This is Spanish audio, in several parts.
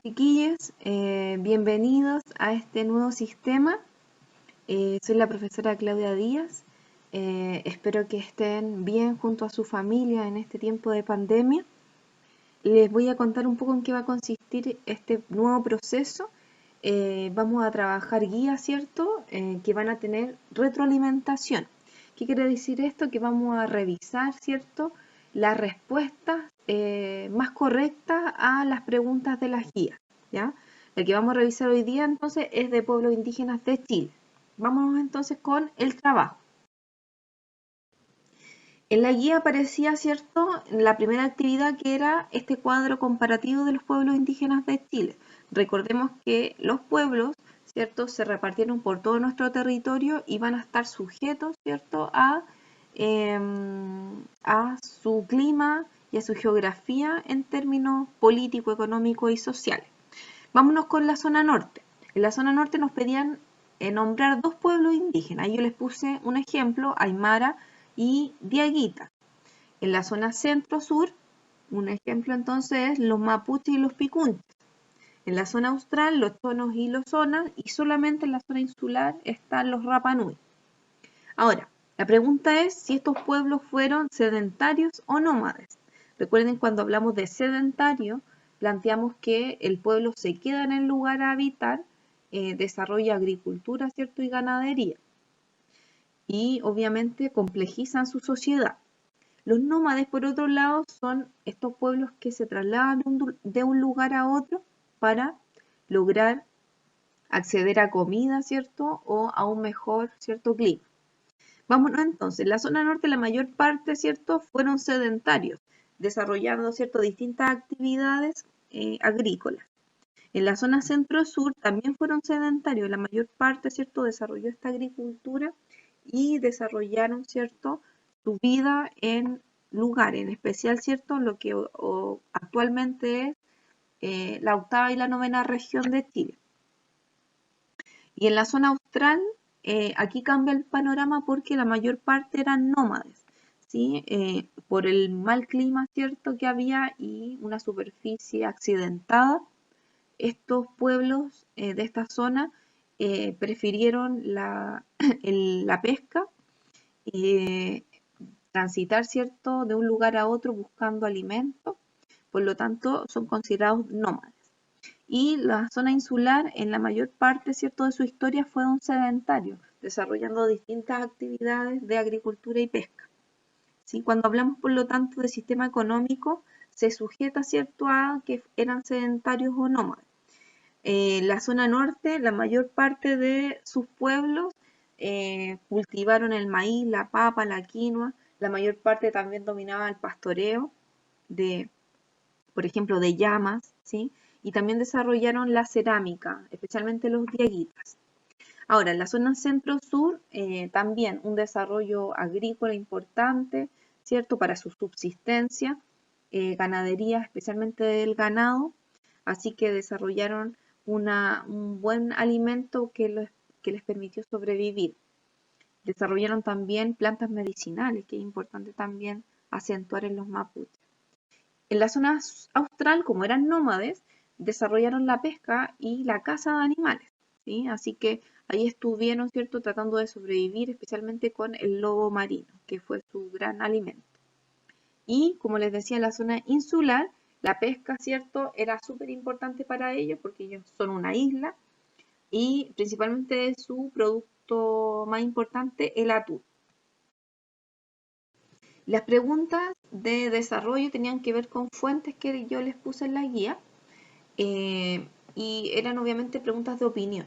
Chiquillos, bienvenidos a este nuevo sistema. Soy la profesora Claudia Díaz. Espero que estén bien junto a su familia en este tiempo de pandemia. Les voy a contar un poco en qué va a consistir este nuevo proceso. Vamos a trabajar guías, ¿cierto? Que van a tener retroalimentación. ¿Qué quiere decir esto? Que vamos a revisar, ¿cierto? Las respuestas más correctas a las preguntas de las guías, ¿ya? La que vamos a revisar hoy día entonces es de pueblos indígenas de Chile. Vámonos entonces con el trabajo. En la guía aparecía, ¿cierto?, la primera actividad que era este cuadro comparativo de los pueblos indígenas de Chile. Recordemos que los pueblos, ¿cierto?, se repartieron por todo nuestro territorio y van a estar sujetos, ¿cierto?, a su clima y a su geografía en términos políticos, económicos y sociales. Vámonos con la zona norte. En la zona norte nos pedían nombrar dos pueblos indígenas. Yo les puse un ejemplo, Aymara y Diaguita. En la zona centro-sur, un ejemplo entonces es los mapuches y los picunches. En la zona austral, los chonos y los zonas, y solamente en la zona insular están los Rapanui. Ahora, la pregunta es si estos pueblos fueron sedentarios o nómades. Recuerden, cuando hablamos de sedentario, planteamos que el pueblo se queda en el lugar a habitar, desarrolla agricultura, ¿cierto?, y ganadería. Y obviamente complejizan su sociedad. Los nómades, por otro lado, son estos pueblos que se trasladan de un lugar a otro para lograr acceder a comida, ¿cierto?, o a un mejor, ¿cierto?, clima. Vámonos entonces, en la zona norte la mayor parte, ¿cierto?, fueron sedentarios, desarrollando, ¿cierto?, distintas actividades agrícolas. En la zona centro-sur también fueron sedentarios, la mayor parte, ¿cierto?, desarrolló esta agricultura y desarrollaron, ¿cierto?, su vida en lugares, en especial, ¿cierto?, lo que actualmente es la octava y la novena región de Chile. Y en la zona austral, aquí cambia el panorama porque la mayor parte eran nómades, ¿sí? Por el mal clima, ¿cierto?, que había y una superficie accidentada, estos pueblos de esta zona prefirieron la pesca y transitar, ¿cierto?, de un lugar a otro buscando alimento, por lo tanto son considerados nómades. Y la zona insular, en la mayor parte, ¿cierto?, de su historia fue un sedentario, desarrollando distintas actividades de agricultura y pesca. ¿Sí? Cuando hablamos, por lo tanto, de sistema económico, se sujeta, ¿cierto?, a que eran sedentarios o nómades. La zona norte, la mayor parte de sus pueblos cultivaron el maíz, la papa, la quinoa. La mayor parte también dominaba el pastoreo de, por ejemplo, de llamas, ¿sí? Y también desarrollaron la cerámica, especialmente los diaguitas. Ahora, en la zona centro-sur, también un desarrollo agrícola importante, ¿cierto?, para su subsistencia, ganadería, especialmente del ganado, así que desarrollaron un buen alimento que les permitió sobrevivir. Desarrollaron también plantas medicinales, que es importante también acentuar en los mapuches. En la zona austral, como eran nómades, desarrollaron la pesca y la caza de animales, ¿sí? Así que ahí estuvieron, ¿cierto?, tratando de sobrevivir, especialmente con el lobo marino, que fue su gran alimento. Y, como les decía, en la zona insular, la pesca, ¿cierto?, era súper importante para ellos porque ellos son una isla y principalmente su producto más importante, el atún. Las preguntas de desarrollo tenían que ver con fuentes que yo les puse en la guía y eran obviamente preguntas de opinión.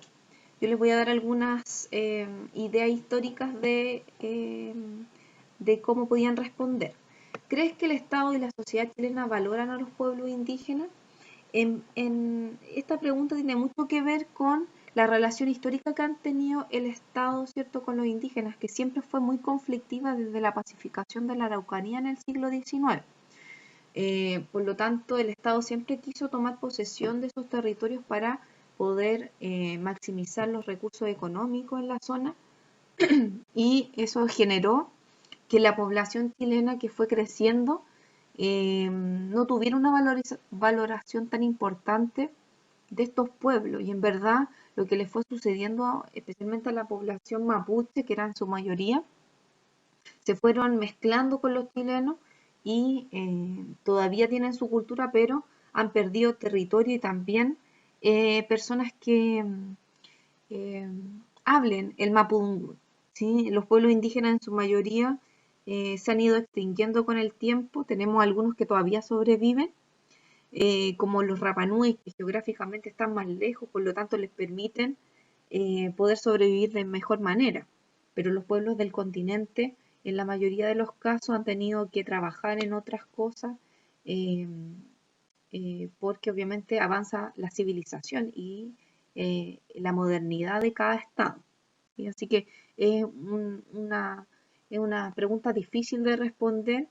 Yo les voy a dar algunas ideas históricas de cómo podían responder. ¿Crees que el Estado y la sociedad chilena valoran a los pueblos indígenas? Esta pregunta tiene mucho que ver con la relación histórica que han tenido el Estado, ¿cierto?, con los indígenas, que siempre fue muy conflictiva desde la pacificación de la Araucanía en el siglo XIX. Por lo tanto, el Estado siempre quiso tomar posesión de esos territorios para poder maximizar los recursos económicos en la zona y eso generó que la población chilena que fue creciendo no tuviera una valoración tan importante de estos pueblos y en verdad lo que les fue sucediendo especialmente a la población mapuche, que era en su mayoría, se fueron mezclando con los chilenos y todavía tienen su cultura, pero han perdido territorio y también personas que eh, hablen el mapudungun, ¿sí? Los pueblos indígenas en su mayoría se han ido extinguiendo con el tiempo, tenemos algunos que todavía sobreviven, como los Rapanui, que geográficamente están más lejos, por lo tanto les permiten poder sobrevivir de mejor manera. Pero los pueblos del continente, en la mayoría de los casos, han tenido que trabajar en otras cosas eh, porque obviamente avanza la civilización y la modernidad de cada estado. ¿Sí? Así que es una pregunta difícil de responder,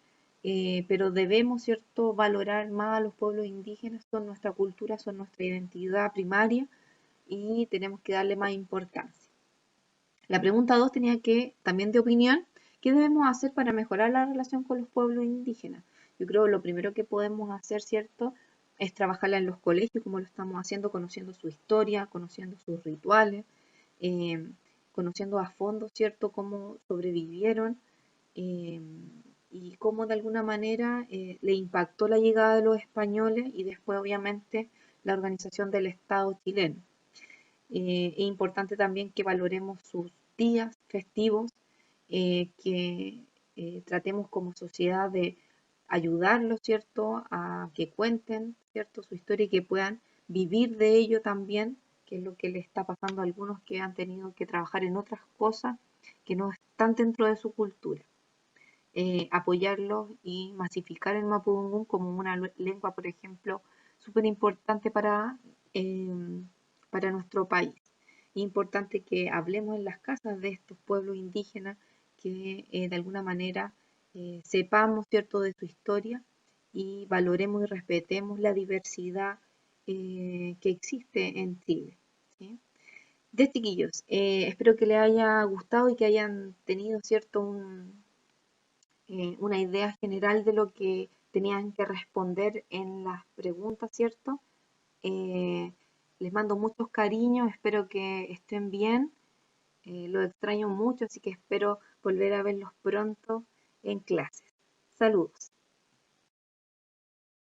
pero debemos, ¿cierto?, valorar más a los pueblos indígenas, son nuestra cultura, son nuestra identidad primaria y tenemos que darle más importancia. La pregunta 2 tenía que, también de opinión, ¿qué debemos hacer para mejorar la relación con los pueblos indígenas? Yo creo que lo primero que podemos hacer, ¿cierto?, es trabajarla en los colegios, como lo estamos haciendo, conociendo su historia, conociendo sus rituales, eh, conociendo a fondo, ¿cierto?, cómo sobrevivieron eh, y cómo de alguna manera le impactó la llegada de los españoles y después, obviamente, la organización del Estado chileno. Es importante también que valoremos sus días festivos, que tratemos como sociedad de ayudarlos, ¿cierto?, a que cuenten, ¿cierto?, su historia y que puedan vivir de ello también, que es lo que le está pasando a algunos que han tenido que trabajar en otras cosas que no están dentro de su cultura. Apoyarlos y masificar el mapudungun como una lengua, por ejemplo, súper importante para nuestro país. Es importante que hablemos en las casas de estos pueblos indígenas, que de alguna manera sepamos, ¿cierto?, de su historia y valoremos y respetemos la diversidad que existe en Chile. ¿Sí? De chiquillos, espero que les haya gustado y que hayan tenido, ¿cierto?, una idea general de lo que tenían que responder en las preguntas, ¿cierto? Eh, Les mando muchos cariños, espero que estén bien, los extraño mucho, así que espero volver a verlos pronto en clases. Saludos.